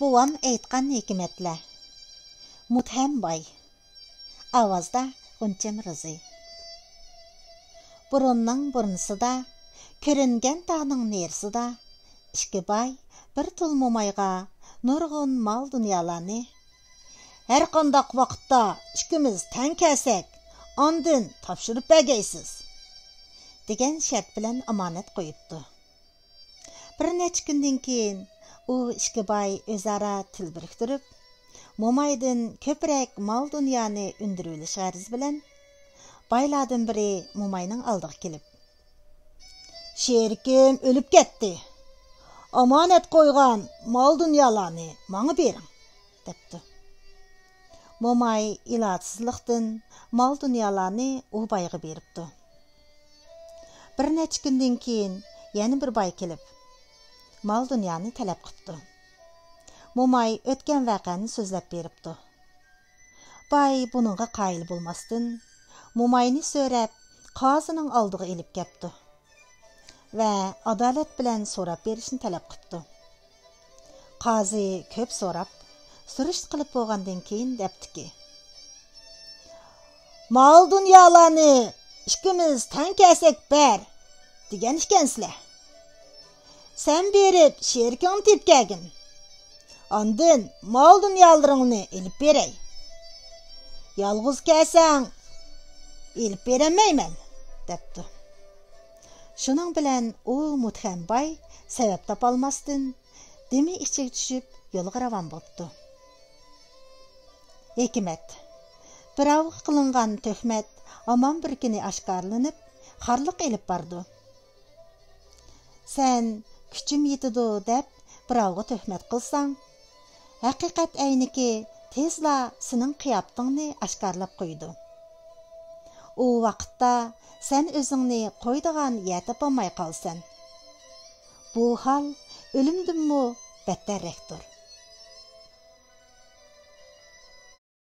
Buvam aytqan hikmetler. Muthem bay. Avazda Gunçem Rızı. Burunның burnsıda, көрінген тағның нерсіда, ішкі бай бір тұл момайға нұрғын мал дүнияланы. Әр қандақ вақытта ішкіміз тән кәсек, andın tapşırıp bəgeysiz. Деген şərt bilən amanət qoyubdu. Bir neçə gündən keyin o ішкі bay özara til biriktirib, momaydın köpürək mal dünyanı ündürülüş gərz bilən, baylardan biri momayның aldıq kelib. Şerikim ölüp ketdi. Amanət qoyğan mal dünyalarını maňa berin, depdi. Momay ilaçsızlıqdan mal dünyalarını o bayğa beripdi. Bir neçə gündən keyin yana bir bay kelib, mal dünyanı tələb qıpdı. Momay ötken vaqani sözləp beripdi. Bay bununğa qayıl bulmasdın, momayni söyrəp, qazının aldığı elip kepdi. Və adalet bilen sorap berişini tələb qıpdı. Qazı köp sorap, sürüş qılıp boğandan keyin depdi ki, mal dünyalarını işkimiz tən kəsek bər, degen işkensizler. Sen berip şerikin tip kelgin. Andın mal dünyalarını elip berey. Yalğız kelsen elip beremeymen, depdi. Şunun bilen o Muthem bay sebep tapalmasdın, demi içe düşüp yolga ravan bopdu. Hikmet. Biravga qılıngan töhmet aman bir kini aşkarlanıp, harlık elip bardı. Sen küçüm yetidu dep biravga töhmet qılsan, haqiqat ayniki tezla senin qiyaptığını aşkarlap qoydu. O vaqtda sen özüňni qoydigan yer tapamay qalsan. Bu hal ölümdünmü betterrekdir.